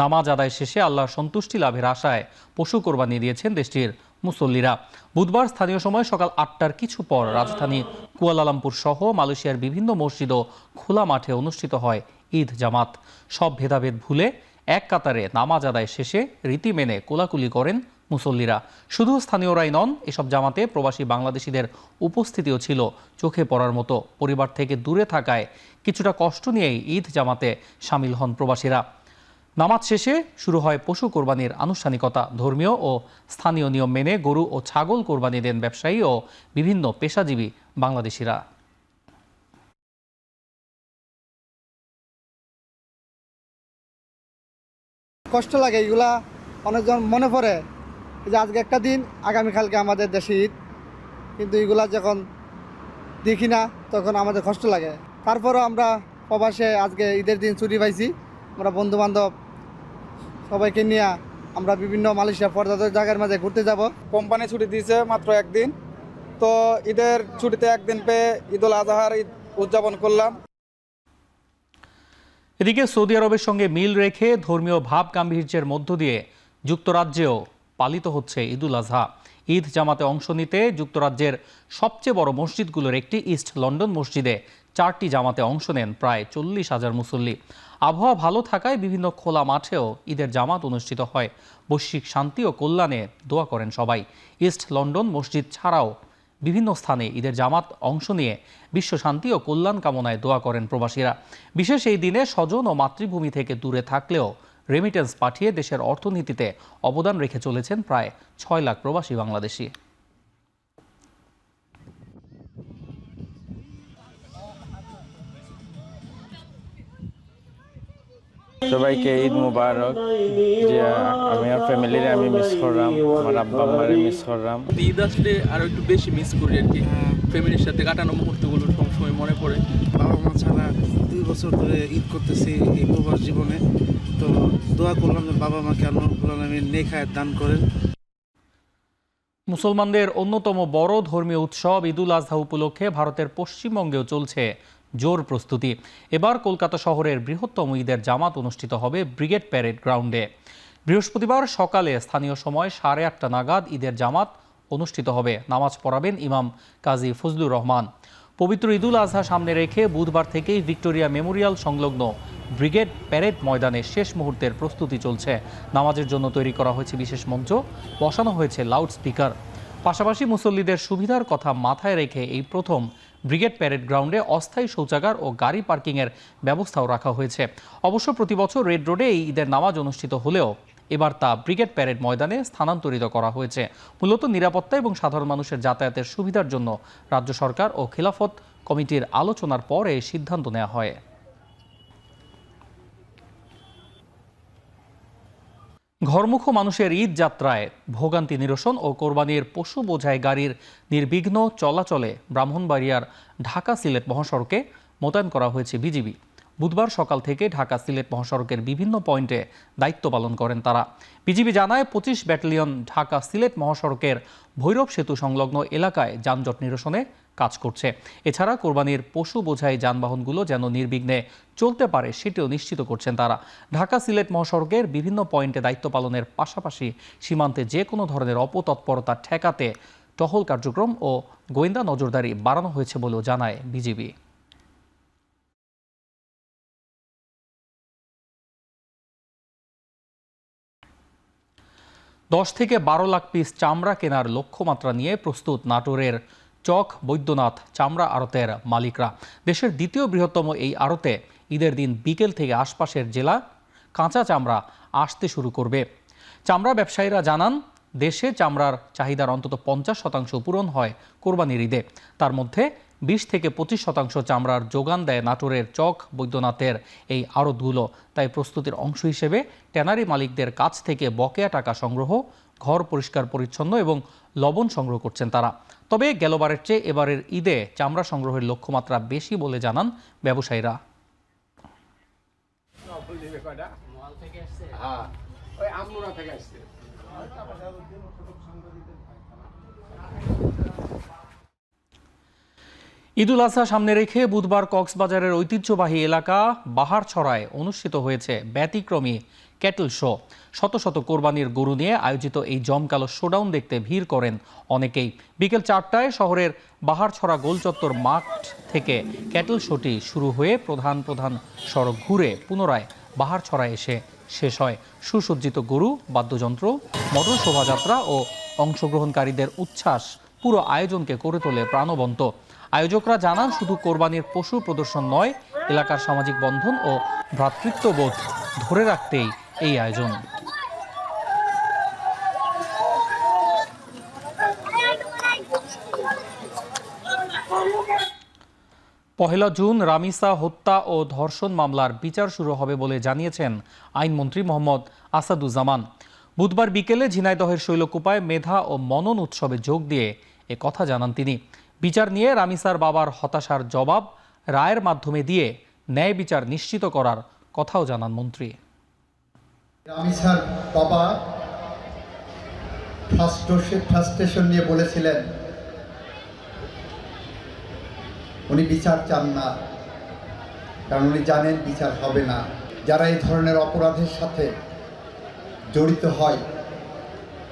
নামাজ আদায় শেষে আল্লাহর সন্তুষ্টি লাভের আশায় পশু কোরবানি দিয়েছেন দেশটির মুসল্লিরা। বুধবার স্থানীয় সময় সকাল 8টার কিছু পর রাজধানী কুয়ালালামপুর সহ মালয়েশিয়ার বিভিন্ন মসজিদ ও খোলা মাঠে অনুষ্ঠিত হয় ঈদ জামাত। সব ভেদাভেদ ভুলে এক কাতারে নামাজ আদায় শেষে রীতি মেনে কোলাকুলি করেন মুসল্লিরা। শুধু স্থানীয়রাই নন, এসব জামাতে প্রবাসী বাংলাদেশিদের উপস্থিতিও ছিল চোখে পড়ার মতো। পরিবার থেকে দূরে থাকায় কিছুটা কষ্ট নিয়েই ঈদ জামাতে সামিল হন প্রবাসীরা। নামাজ শেষে শুরু হয় পশু কোরবানির আনুষ্ঠানিকতা। ধর্মীয় ও স্থানীয় নিয়ম মেনে গরু ও ছাগল কোরবানি দেন ব্যবসায়ী ও বিভিন্ন পেশাজীবী বাংলাদেশিরা। কষ্ট লাগে, এগুলা অনেকজন মনে পড়ে যে আজকে একটা দিন, আগামীকালকে আমাদের দেশে ঈদ, কিন্তু এগুলা যখন দেখি না তখন আমাদের কষ্ট লাগে। তারপরও আমরা প্রবাসে আজকে ঈদের দিন ছুটি পাইছি। আমরা বন্ধু বান্ধব সবাইকে নিয়ে আমরা বিভিন্ন মালয়েশিয়া পর্যটক জায়গার মাঝে ঘুরতে যাব। কোম্পানি ছুটি দিয়েছে মাত্র একদিন, তো ঈদের ছুটিতে একদিন পেয়ে ঈদুল আজহার ঈদ উদযাপন করলাম। এদিকে সৌদি আরবের সঙ্গে মিল রেখে ধর্মীয় ভাব গাম্ভীর্যের মধ্য দিয়ে যুক্তরাজ্যেও পালিত হচ্ছে ঈদুল আজহা। ঈদ জামাতে অংশ নিতে যুক্তরাজ্যের সবচেয়ে বড় মসজিদগুলোর একটি ইস্ট লন্ডন মসজিদে 4টি জামাতে অংশ নেন প্রায় 40,000 মুসল্লি। আবহাওয়া ভালো থাকায় বিভিন্ন খোলা মাঠেও ঈদের জামাত অনুষ্ঠিত হয়। বৈশ্বিক শান্তি ও কল্যাণে দোয়া করেন সবাই। ইস্ট লন্ডন মসজিদ ছাড়াও বিভিন্ন স্থানে ঈদের জামাত অংশ নিয়ে বিশ্ব শান্তি ও কল্যাণ কামনায় দোয়া করেন প্রবাসীরা। বিশেষ এই দিনে স্বজন ও মাতৃভূমি থেকে দূরে থাকলেও রেমিটেন্স পাঠিয়ে দেশের অর্থনীতিতে অবদান রেখে চলেছেন প্রায় 6 লাখ প্রবাসী বাংলাদেশি। সবাইকে ঈদ মুবারক। যে আমি আর ফ্যামিলির আমি মিস করলাম, আমার আব্বা আম্মারে মিস করলাম। ঈদ আসলে আরো একটু বেশি মিস করি আর কি। ফ্যামিলির সাথে কাটানো মুহূর্তগুলো সবসময় মনে পড়ে। বাবা মা ছাড়া 2 বছর ধরে ঈদ করতেছি এই প্রবাস জীবনে, তো দোয়া করলাম যে বাবা মাকে আল্লাহ আমি নেক হায়াত দান করেন। মুসলমানদের অন্যতম বড় ধর্মীয় উৎসব ঈদুল আজহা উপলক্ষে ভারতের পশ্চিমবঙ্গেও চলছে জোর প্রস্তুতি। এবার কলকাতা শহরের বৃহত্তম ঈদের জামাত অনুষ্ঠিত হবে ব্রিগেড প্যারেড গ্রাউন্ডে। বৃহস্পতিবার সকালে স্থানীয় সময় 8:30 নাগাদ ঈদের জামাত অনুষ্ঠিত হবে। নামাজ পড়াবেন ইমাম কাজী ফজলুর রহমান। পবিত্র ঈদুল আজহা সামনে রেখে বুধবার থেকেই ভিক্টোরিয়া মেমোরিয়াল সংলগ্ন ব্রিগেড প্যারেড ময়দানে শেষ মুহূর্তের প্রস্তুতি চলছে। নামাজের জন্য তৈরি করা হয়েছে বিশেষ মঞ্চ, বসানো হয়েছে লাউড স্পিকার। পাশাপাশি মুসল্লিদের সুবিধার কথা মাথায় রেখে এই প্রথম ব্রিগেড প্যারেড গ্রাউন্ডে অস্থায়ী শৌচাগার ও গাড়ি পার্কিংয়ের ব্যবস্থাও রাখা হয়েছে। অবশ্য প্রতি বছর রেড রোডে এই ঈদের নামাজ অনুষ্ঠিত হলেও এবার তা ব্রিগেড প্যারেড ময়দানে স্থানান্তরিত করা হয়েছে। মূলত নিরাপত্তা এবং সাধারণ মানুষের যাতায়াতের সুবিধার জন্য রাজ্য সরকার ও খিলাফত কমিটির আলোচনার পর এই সিদ্ধান্ত নেওয়া হয়। ঘরমুখ মানুষের ঈদ যাত্রায় ভোগান্তি নিরসন ও কোরবানির পশু বোঝাই গাড়ির নির্বিঘ্ন চলাচলে ব্রাহ্মণবাড়িয়ার ঢাকা সিলেট মহাসড়কে মোতায়েন করা হয়েছে বিজিবি। বুধবার সকাল থেকে ঢাকা সিলেট মহাসড়কের বিভিন্ন পয়েন্টে দায়িত্ব পালন করেন তারা। বিজিবি জানায় 25 ব্যাটালিয়ন ঢাকা সিলেট মহাসড়কের ভৈরব সেতু সংলগ্ন এলাকায় যানজট নিরসনে কাজ করছে। এছাড়া কোরবানির পশু বোঝাই যানবাহনগুলো যেন নির্বিঘ্নে চলতে পারে সেটিও নিশ্চিত করছেন তারা। ঢাকা সিলেট মহাসড়কের বিভিন্ন পয়েন্টে দায়িত্ব পালনের পাশাপাশি সীমান্তে যে কোনো ধরনের অপতৎপরতা ঠেকাতে টহল কার্যক্রম ও গোয়েন্দা নজরদারি বাড়ানো হয়েছে বলেও জানায় বিজিবি। 10 থেকে 12 লাখ পিস চামড়া কেনার লক্ষ্যমাত্রা নিয়ে প্রস্তুত নাটোরের চক বৈদ্যনাথ চামড়া আড়তের মালিকরা। দেশের দ্বিতীয় বৃহত্তম এই আড়তে ঈদের দিন বিকেল থেকে আশপাশের জেলা কাঁচা চামড়া আসতে শুরু করবে। চামড়া ব্যবসায়ীরা জানান, দেশে চামড়ার চাহিদার অন্তত 50% পূরণ হয় কোরবানির ঈদে। তার মধ্যে 20 থেকে 25% চামড়ার যোগান দেয় নাটোরের চক বৈদ্যনাথের এই আড়তগুলো। তাই প্রস্তুতির অংশ হিসেবে ট্যানারি মালিকদের কাছ থেকে বকেয়া টাকা সংগ্রহ, ঘর পরিষ্কার পরিচ্ছন্ন এবং লবণ সংগ্রহ করছেন তারা। তবে গেলবারের চেয়ে এবারের ঈদে চামড়া সংগ্রহের লক্ষ্যমাত্রা বেশি বলে জানান ব্যবসায়ীরা। ঈদুল আজহা সামনে রেখে বুধবার কক্সবাজারের ঐতিহ্যবাহী এলাকা বাহারছড়ায় অনুষ্ঠিত হয়েছে ব্যতিক্রমী ক্যাটল শো। শত শত কোরবানির গরু নিয়ে আয়োজিত এই জমকালো শোডাউন দেখতে ভিড় করেন অনেকেই। বিকেল 4টায় শহরের বাহারছড়া গোলচত্বর মাঠ থেকে ক্যাটল শোটি শুরু হয়ে প্রধান সড়ক ঘুরে পুনরায় বাহারছড়ায় এসে শেষ হয়। সুসজ্জিত গরু, বাদ্যযন্ত্র, মোটর শোভাযাত্রা ও অংশগ্রহণকারীদের উচ্ছ্বাস পুরো আয়োজনকে করে তোলে প্রাণবন্ত। আয়োজকরা জানান, শুধু কোরবানির পশু প্রদর্শন নয়, এলাকার সামাজিক বন্ধন ও ভ্রাতৃত্ববোধ ধরে রাখতেই এই আয়োজন। পহেলা জুন রামিসা হত্যা ও ধর্ষণ মামলার বিচার শুরু হবে বলে জানিয়েছেন আইনমন্ত্রী মোহাম্মদ আসাদুজ্জামান। বুধবার বিকেলে ঝিনাইদহের শৈলকুপায় মেধা ও মনন উৎসবে যোগ দিয়ে এ কথা জানান তিনি। বিচার নিয়ে রামিসার বাবার হতাশার জবাব রায়ের মাধ্যমে দিয়ে ন্যায় বিচার নিশ্চিত করার কথাও জানান মন্ত্রী। রামিসার বাবা ফ্রাস্ট্রেশন নিয়ে বলেছিলেন উনি বিচার চান না, কারণ উনি জানেন বিচার হবে না। যারা এই ধরনের অপরাধের সাথে জড়িত হয়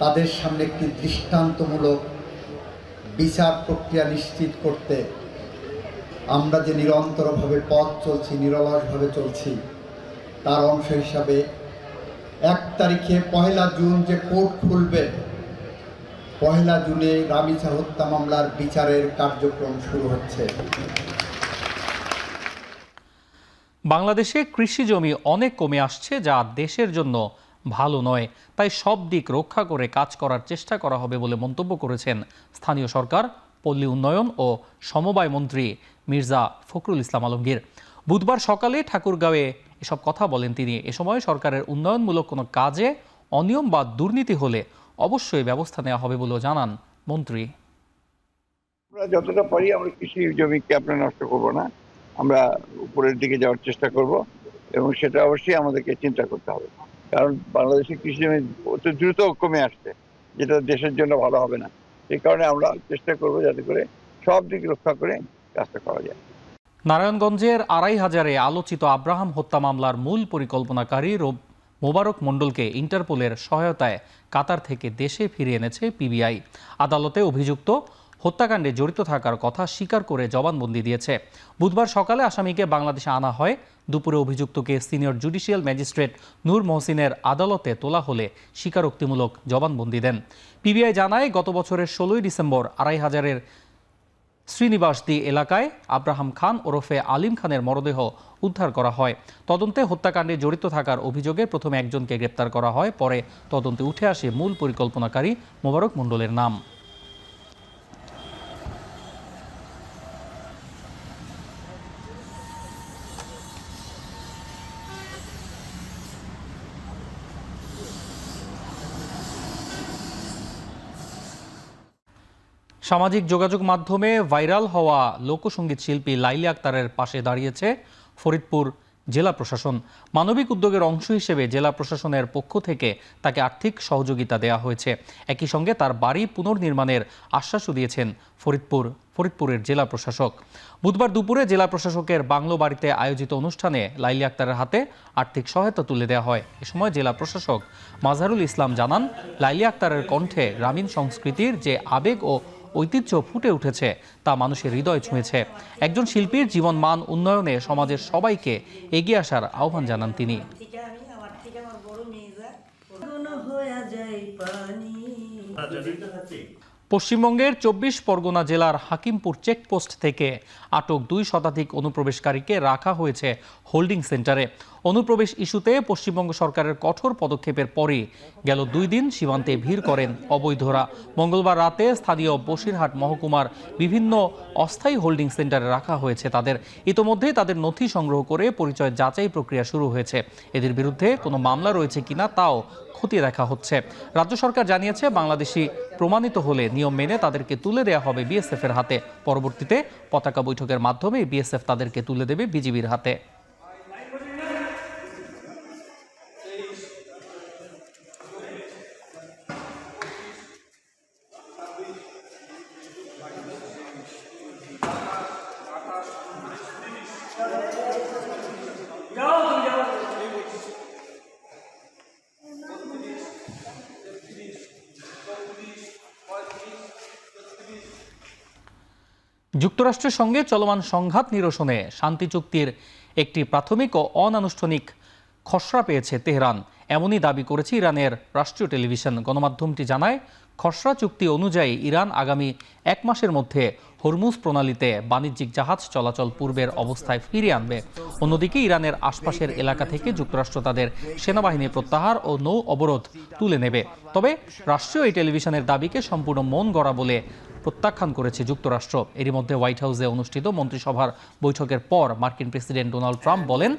তাদের সামনে একটি দৃষ্টান্তমূলক বিচার প্রক্রিয়া নিশ্চিত করতে আমরা যে নিরন্তরভাবে পথ চলছি, নিরলসভাবে চলছি, তার অংশ হিসাবে 1 তারিখে পহেলা জুন যে কোর্ট খুলবে, পহেলা জুনে রামিসা হত্যা মামলার বিচারের কার্যক্রম শুরু হচ্ছে। বাংলাদেশে কৃষি জমি অনেক কমে আসছে, যা দেশের জন্য ভালো নয়। তাই সব দিক রক্ষা করে কাজ করার চেষ্টা করা হবে বলে মন্তব্য করেছেন স্থানীয় সরকার, পল্লী উন্নয়ন ও সমবায় মন্ত্রী মির্জা ফখরুল ইসলাম আলমগীর। বুধবার সকালে ঠাকুরগাঁওয়ে এসব কথা বলেন তিনি। এ সময় সরকারের উন্নয়নমূলক কোনো কাজে অনিয়ম বা দুর্নীতি হলে অবশ্যই ব্যবস্থা নেওয়া হবে বলেও জানান মন্ত্রী। আমরা যতটা পারি আমরা কৃষি জমিকে আপনার নষ্ট করব না, আমরা উপরের দিকে যাওয়ার চেষ্টা করব এবং সেটা অবশ্যই আমাদেরকে চিন্তা করতে হবে, কারণ বাংলাদেশের কৃষি জমি অতি দ্রুত কমে আসছে, যেটা দেশের জন্য ভালো হবে না। এই কারণে আমরা চেষ্টা করব যাতে করে সব দিক রক্ষা করে কাজটা করা যায়। নারায়ণগঞ্জের 2500-এ আলোচিত আব্রাহাম হত্যা মামলার মূল পরিকল্পনাকারী মোবারক মণ্ডলকে ইন্টারপোলের সহায়তায় কাতার থেকে দেশে ফিরিয়ে এনেছে পিবিআই। আদালতে অভিযুক্ত হত্যাকাণ্ডে জড়িত থাকার কথা স্বীকার করে জবানবন্দি দিয়েছে। বুধবার সকালে আসামিকে বাংলাদেশে আনা হয়। দুপুরে অভিযুক্তকে সিনিয়র জুডিশিয়াল ম্যাজিস্ট্রেট নূর মহসিনের আদালতে তোলা হলে স্বীকারোক্তিমূলক জবানবন্দি দেন। পিবিআই জানায়, গত বছরের 16ই ডিসেম্বর 2500-এর শ্রীনিবাসদি এলাকায় আব্রাহাম খান ওরফে আলিম খানের মরদেহ উদ্ধার করা হয়। তদন্তে হত্যাকাণ্ডে জড়িত থাকার অভিযোগে প্রথমে একজনকে গ্রেপ্তার করা হয়, পরে তদন্তে উঠে আসে মূল পরিকল্পনাকারী মোবারক মণ্ডলের নাম। সামাজিক যোগাযোগ মাধ্যমে ভাইরাল হওয়া লোকসঙ্গীত শিল্পী লাইলি আক্তারের পাশে দাঁড়িয়েছে ফরিদপুর জেলা প্রশাসন। মানবিক উদ্যোগের অংশ হিসেবে জেলা প্রশাসনের পক্ষ থেকে তাকে আর্থিক সহযোগিতা দেওয়া হয়েছে। একই সঙ্গে তার বাড়ি পুনর্নির্মাণের আশ্বাসও দিয়েছেন ফরিদপুরের জেলা প্রশাসক। বুধবার দুপুরে জেলা প্রশাসকের বাংলো বাড়িতে আয়োজিত অনুষ্ঠানে লাইলি আক্তারের হাতে আর্থিক সহায়তা তুলে দেওয়া হয়। এ সময় জেলা প্রশাসক মাজহারুল ইসলাম জানান, লাইলি আক্তারের কণ্ঠে গ্রামীণ সংস্কৃতির যে আবেগ ও ঐতিহ্য ফুটে উঠেছে তা মানুষের হৃদয় ছুঁয়েছে। একজন শিল্পীর জীবন মান উন্নয়নে সমাজের সবাইকে এগিয়ে আসার আহ্বান জানান তিনি। পশ্চিমবঙ্গের 24 পরগনা জেলার হাকিমপুর চেকপোস্ট থেকে আটক 2 শতাধিক অনুপ্রবেশকারীকে রাখা হয়েছে হোল্ডিং সেন্টারে। অনুপ্রবেশ ইস্যুতে পশ্চিমবঙ্গ সরকারের কঠোর পদক্ষেপের পরই গেল 2 দিন সীমান্তে ভিড় করেন অবৈধরা। মঙ্গলবার রাতে স্থানীয় বসিরহাট মহকুমার বিভিন্ন অস্থায়ী হোল্ডিং সেন্টারে রাখা হয়েছে তাদের। ইতোমধ্যে তাদের নথি সংগ্রহ করে পরিচয় যাচাই প্রক্রিয়া শুরু হয়েছে। এদের বিরুদ্ধে কোনো মামলা রয়েছে কিনা তাও খতিয়ে দেখা হচ্ছে। রাজ্য সরকার জানিয়েছে বাংলাদেশি প্রমাণিত হলে নিয়ম মেনে তাদেরকে তুলে দেওয়া হবে বিএসএফ এর হাতে। পরবর্তীতে পতাকা বৈঠকের মাধ্যমে বিএসএফ তাদেরকে তুলে দেবে বিজিবির হাতে। যুক্তরাষ্ট্রের সঙ্গে চলমান সংঘাত নিরসনে শান্তি চুক্তির একটি প্রাথমিক ও অনানুষ্ঠানিক খসড়া পেয়েছে তেহরান, এমনই দাবি করেছে ইরানের রাষ্ট্রীয় টেলিভিশন। গণমাধ্যমটি জানায়, খসড়া চুক্তি অনুযায়ী ইরান আগামী 1 মাসের মধ্যে হরমুজ প্রণালীতে বাণিজ্যিক জাহাজ চলাচল পূর্বের অবস্থায় ফিরিয়ে আনবে। অন্যদিকে ইরানের আশপাশের এলাকা থেকে যুক্তরাষ্ট্র তাদের সেনাবাহিনী প্রত্যাহার ও নৌ অবরোধ তুলে নেবে। তবে রাষ্ট্রীয় এই টেলিভিশনের দাবিকে সম্পূর্ণ মন গড়া বলে প্রত্যাখ্যান করেছে যুক্তরাষ্ট্র। এরই মধ্যে হোয়াইট হাউসে অনুষ্ঠিত মন্ত্রিসভার বৈঠকের পর মার্কিন প্রেসিডেন্ট ডোনাল্ড ট্রাম্প বলেন,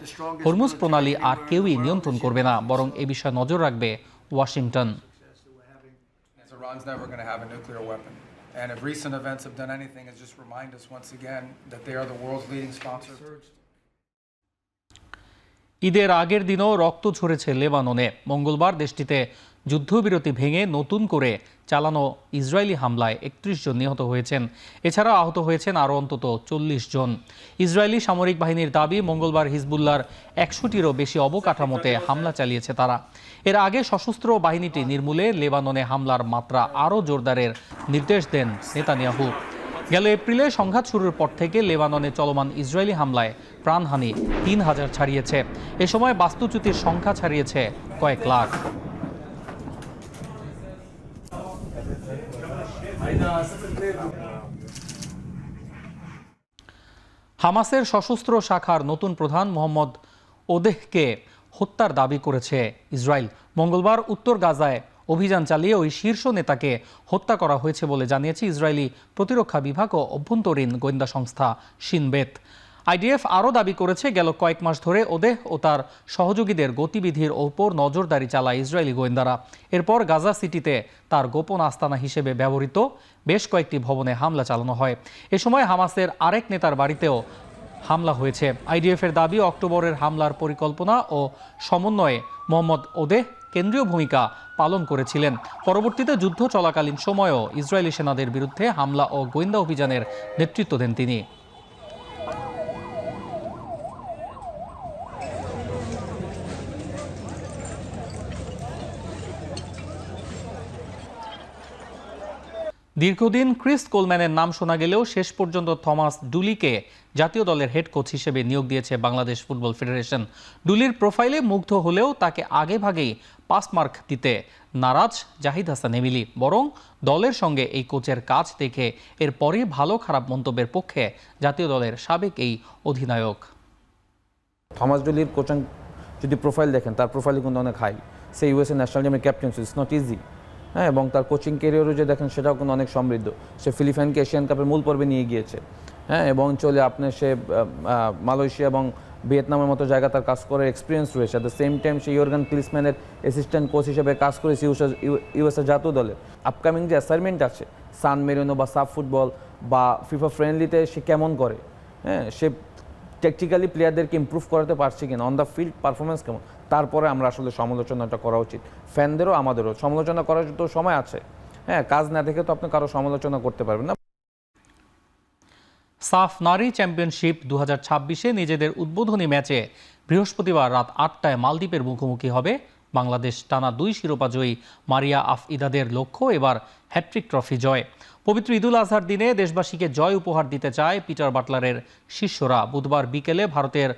হরমুজ প্রণালী আর কেউই নিয়ন্ত্রণ করবে না, বরং এ বিষয়ে নজর রাখবে Washington. And if recent events have done anything, is just remind us once again that they are the world's leading sponsor. ঈদের আগের দিনও রক্ত ঝরেছে লেবাননে। মঙ্গলবার দেশটিতে যুদ্ধবিরতি ভেঙে নতুন করে চালানো ইসরায়েলি হামলায় 31 জন নিহত হয়েছেন। এছাড়া আহত হয়েছেন আরও অন্তত 40 জন। ইসরায়েলি সামরিক বাহিনীর দাবি, মঙ্গলবার হিজবুল্লাহর 100টিরও বেশি অবকাঠামোতে হামলা চালিয়েছে তারা। এর আগে সশস্ত্র বাহিনীটি নির্মূলে লেবাননে হামলার মাত্রা আরও জোরদারের নির্দেশ দেন নেতানিয়াহু। গেল এপ্রিলে সংঘাত শুরুর পর থেকে লেবাননে চলমান ইসরায়েলি হামলায় প্রাণহানি 3000 ছাড়িয়েছে। এ সময় বাস্তুচ্যুতির সংখ্যা ছাড়িয়েছে কয়েক লাখ। হামাসের সশস্ত্র শাখার নতুন প্রধান মোহাম্মদ ওদেহকে হত্যার দাবি করেছে ইসরায়েল। মঙ্গলবার উত্তর গাজায় অভিযান চালিয়ে ওই শীর্ষ নেতাকে হত্যা করা হয়েছে বলে জানিয়েছে ইসরায়েলি প্রতিরক্ষা বিভাগ ও অভ্যন্তরীণ গোয়েন্দা সংস্থা শিনবেত। আইডিএফ আরও দাবি করেছে, গেল কয়েক মাস ধরে ওদেহ ও তার সহযোগীদের গতিবিধির ওপর নজরদারি চালায় ইসরায়েলি গোয়েন্দারা। এরপর গাজা সিটিতে তার গোপন আস্তানা হিসেবে ব্যবহৃত বেশ কয়েকটি ভবনে হামলা চালানো হয়। এ সময় হামাসের আরেক নেতার বাড়িতেও হামলা হয়েছে। আইডিএফের দাবি, অক্টোবরের হামলার পরিকল্পনা ও সমন্বয়ে মোহাম্মদ ওদেহ কেন্দ্রীয় ভূমিকা পালন করেছিলেন। পরবর্তীতে যুদ্ধ চলাকালীন সময়েও ইসরায়েলি সেনাদের বিরুদ্ধে হামলা ও গোয়েন্দা অভিযানের নেতৃত্ব দেন তিনি। দীর্ঘদিন ক্রিস কোলম্যানের নাম শোনা গেলেও শেষ পর্যন্ত থমাস ডুলিকে জাতীয় দলের হেড কোচ হিসেবে নিয়োগ দিয়েছে বাংলাদেশ ফুটবল ফেডারেশন। ডুলির প্রোফাইলে মুগ্ধ হলেও তাকে আগেভাগেই পাস মার্ক দিতে নারাজ জাহিদ হাসান এমিলি। বরং দলের সঙ্গে এই কোচের কাজ দেখে এরপরই ভালো খারাপ মন্তব্যের পক্ষে জাতীয় দলের সাবেক এই অধিনায়ক। থমাস ডুলির কোচিং যদি প্রোফাইল দেখেন, তার প্রোফাইল কিন্তু অনেক হাই। সে ইউএসএ ন্যাশনাল টিমের ক্যাপ্টেন্সি, ইটস নট ইজি। হ্যাঁ, এবং তার কোচিং ক্যারিয়ারও যে দেখেন সেটাও কিন্তু অনেক সমৃদ্ধ। সে ফিলিপাইনকে এশিয়ান কাপের মূল পর্বে নিয়ে গিয়েছে। হ্যাঁ, এবং চলে আপনার সে মালয়েশিয়া এবং ভিয়েতনামের মতো জায়গা তার কাজ করার এক্সপিরিয়েন্স রয়েছে। অ্যাট দ্য সেম টাইম সে ইয়র্গান ক্লিন্সম্যানের অ্যাসিস্ট্যান্ট কোচ হিসেবে কাজ করেছে ইউএসএ জাতীয় দলে। আপকামিং যে অ্যাসাইনমেন্ট আছে সান মেরিনো বা সাব ফুটবল বা ফিফা ফ্রেন্ডলিতে সে কেমন করে, হ্যাঁ, সে টেকনিক্যালি প্লেয়ারদেরকে ইমপ্রুভ করাতে পারছে কিনা, অন দ্য ফিল্ড পারফরমেন্স কেমন, তারপরে আমরা আসলে সমালোচনাটা করা উচিত। ফ্যানদেরও আমাদেরও সমালোচনা করার তো সময় আছে। হ্যাঁ, কাজ না দেখে তো আপনি কারো সমালোচনা করতে পারবেন না। সাফ নারী চ্যাম্পিয়নশিপ 2026-এ নিজেদের উদ্বোধনী ম্যাচে বৃহস্পতিবার রাত 8টায় মালদ্বীপের মুখোমুখি হবে বাংলাদেশ। টানা 2 শিরোপা জয়ী মারিয়া আফইদাদের লক্ষ্য এবার হ্যাট্রিক ট্রফি জয়। পবিত্র ঈদুল আজহার দিনে দেশবাসীকে জয় উপহার দিতে চায় পিটার বাটলারের শিষ্যরা। বুধবার বিকেলে ভারতের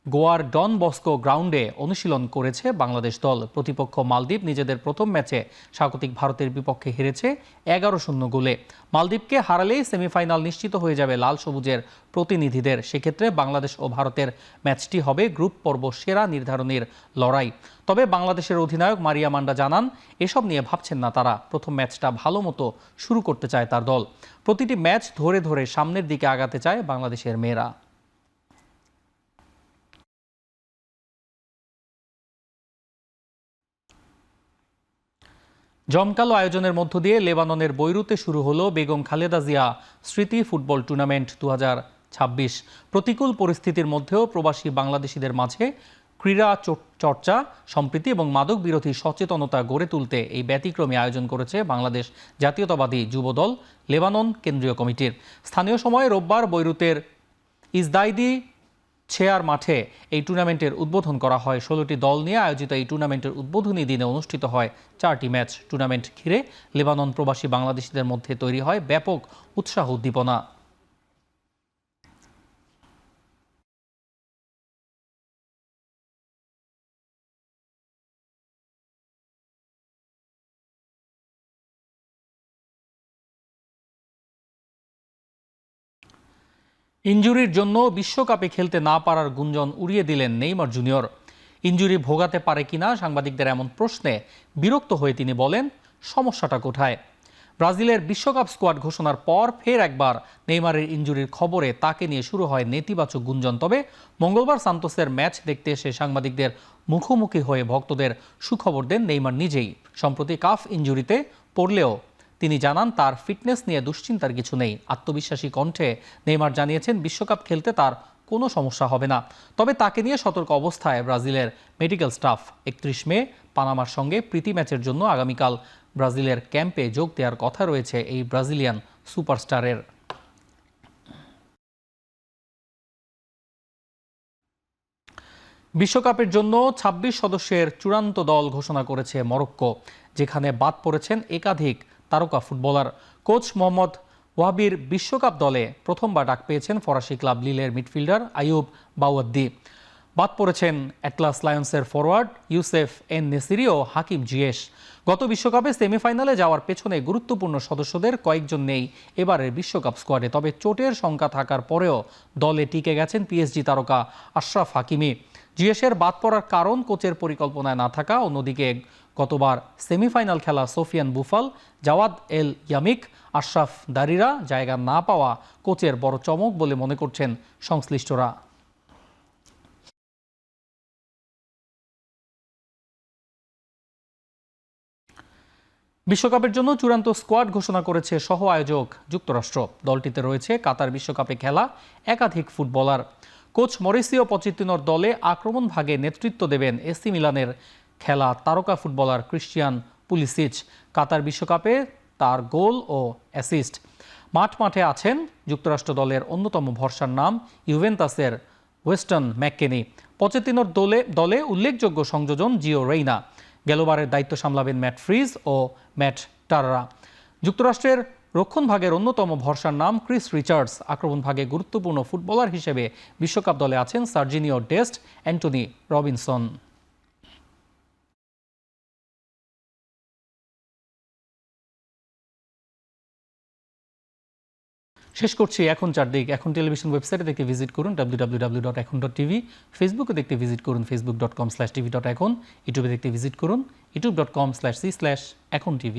গোয়ার ডন বস্কো গ্রাউন্ডে অনুশীলন করেছে বাংলাদেশ দল। প্রতিপক্ষ মালদ্বীপ নিজেদের প্রথম ম্যাচে স্বাগতিক ভারতের বিপক্ষে হেরেছে 11-0 গোলে। মালদ্বীপকে হারালেই সেমিফাইনাল নিশ্চিত হয়ে যাবে লাল সবুজের প্রতিনিধিদের। সেক্ষেত্রে বাংলাদেশ ও ভারতের ম্যাচটি হবে গ্রুপ পর্ব সেরা নির্ধারণের লড়াই। তবে বাংলাদেশের অধিনায়ক মারিয়া মান্ডা জানান, এসব নিয়ে ভাবছেন না তারা। প্রথম ম্যাচটা ভালো মতো শুরু করতে চায় তার দল। প্রতিটি ম্যাচ ধরে ধরে সামনের দিকে আগাতে চায় বাংলাদেশের মেয়েরা। জমকালো আয়োজনের মধ্য দিয়ে লেবাননের বৈরুতে শুরু হলো বেগম খালেদা জিয়া স্মৃতি ফুটবল টুর্নামেন্ট 2026। প্রতিকূল পরিস্থিতির মধ্যেও প্রবাসী বাংলাদেশিদের মাঝে ক্রীড়া চর্চা, সম্প্রীতি এবং মাদক বিরোধী সচেতনতা গড়ে তুলতে এই ব্যতিক্রমী আয়োজন করেছে বাংলাদেশ জাতীয়তাবাদী যুবদল লেবানন কেন্দ্রীয় কমিটির। স্থানীয় সময় রোববার বৈরুতের ইজদাইদি ছেয়ার মাঠে এই টুর্নামেন্টের উদ্বোধন করা হয়। 16টি দল নিয়ে আয়োজিত এই টুর্নামেন্টের উদ্বোধনী দিনে অনুষ্ঠিত হয় 4টি ম্যাচ। টুর্নামেন্ট ঘিরে লেবানন প্রবাসী বাংলাদেশিদের মধ্যে তৈরি হয় ব্যাপক উৎসাহ উদ্দীপনা। ইনজুরির জন্য বিশ্বকাপে খেলতে না পারার গুঞ্জন উড়িয়ে দিলেন নেইমার জুনিয়র। ইনজুরি ভোগাতে পারে কিনা সাংবাদিকদের এমন প্রশ্নে বিরক্ত হয়ে তিনি বলেন, সমস্যাটা কোথায়? ব্রাজিলের বিশ্বকাপ স্কোয়াড ঘোষণার পর ফের একবার নেইমারের ইনজুরির খবরে তাকে নিয়ে শুরু হয় নেতিবাচক গুঞ্জন। তবে মঙ্গলবার সান্তোসের ম্যাচ দেখতে এসে সাংবাদিকদের মুখোমুখি হয়ে ভক্তদের সুখবর দেন নেইমার নিজেই। সম্প্রতি কাফ ইনজুরিতে পড়লেও তিনি জানান তার ফিটনেস নিয়ে দুশ্চিন্তার কিছু নেই। আত্মবিশ্বাসী কণ্ঠে নেইমার জানিয়েছেন বিশ্বকাপ খেলতে তার কোনো সমস্যা হবে না। তবে তাকে নিয়ে সতর্ক অবস্থায় ব্রাজিলের মেডিকেল স্টাফ। 31 মে পানামার সঙ্গে প্রীতি ম্যাচের জন্য আগামীকাল ব্রাজিলের ক্যাম্পে যোগ দেওয়ার কথা রয়েছে এই ব্রাজিলিয়ান সুপারস্টারের। বিশ্বকাপের জন্য 26 সদস্যের চূড়ান্ত দল ঘোষণা করেছে মরক্কো, যেখানে বাদ পড়েছেন একাধিক তারকা ফুটবলার। কোচ মোহাম্মদ ওয়াহাবির বিশ্বকাপ দলে প্রথমবার ডাক পেয়েছেন ফরাসি ক্লাব লিলের মিডফিল্ডার আইয়ুব বাওয়াদ্দি। বাদ পড়েছেন অ্যাটলাস লায়ন্সের ফরওয়ার্ড ইউসেফ এন নেসিরি ও হাকিম জিয়েশ। গত বিশ্বকাপে সেমিফাইনালে যাওয়ার পেছনে গুরুত্বপূর্ণ সদস্যদের কয়েকজন নেই এবারের বিশ্বকাপ স্কোয়াডে। তবে চোটের শঙ্কা থাকার পরেও দলে টিকে গেছেন পিএসজি তারকা আশরাফ হাকিমি। জিয়েশের বাদ পড়ার কারণ কোচের পরিকল্পনায় না থাকা। অন্যদিকে গতবার সেমিফাইনাল খেলা সোফিয়ান বুফাল, জাওয়াদ এল ইয়ামিক, আশরাফ দারিরা জায়গা না পাওয়া কোচের বড় চমক বলে মনে করছেন সংশ্লিষ্টরা। বিশ্বকাপের জন্য চূড়ান্ত স্কোয়াড ঘোষণা করেছে সহ আয়োজক যুক্তরাষ্ট্র। দলটিতে রয়েছে কাতার বিশ্বকাপে খেলা একাধিক ফুটবলার। কোচ মরিসিও পচেতিনোর দলে আক্রমণ ভাগে নেতৃত্ব দেবেন এসি মিলানের খেলা তারকা ফুটবলার ক্রিস্টিয়ান পুলিসিচ। কাতার বিশ্বকাপে তার গোল ও অ্যাসিস্ট। মাঠে আছেন যুক্তরাষ্ট্র দলের অন্যতম ভরসার নাম ইউভেন্টাসের ওয়েস্টন ম্যাককেনি। পচেতিনোর দলে উল্লেখযোগ্য সংযোজন জিও রেইনা। গেলবারের দায়িত্ব সামলাবেন ম্যাট ফ্রিজ ও ম্যাট টাররা। যুক্তরাষ্ট্রের রক্ষণ ভাগের অন্যতম ভরসার নাম ক্রিস রিচার্ডস। আক্রমণ ভাগে গুরুত্বপূর্ণ ফুটবলার হিসেবে বিশ্বকাপ দলে আছেন সার্জিনিও ডেস্ট, অ্যান্টনি রবিনসন। শেষ করছি এখন চারদিক। এখন টেলিভিশন ওয়েবসাইটে দেখতে ভিজিট করুন www.ekhon.tv। ফেসবুকে দেখতে ভিজিট করুন facebook.com/tv.ekhon। ইউটিউবে দেখতে ভিজিট করুন youtube.com/c/ekhon tv।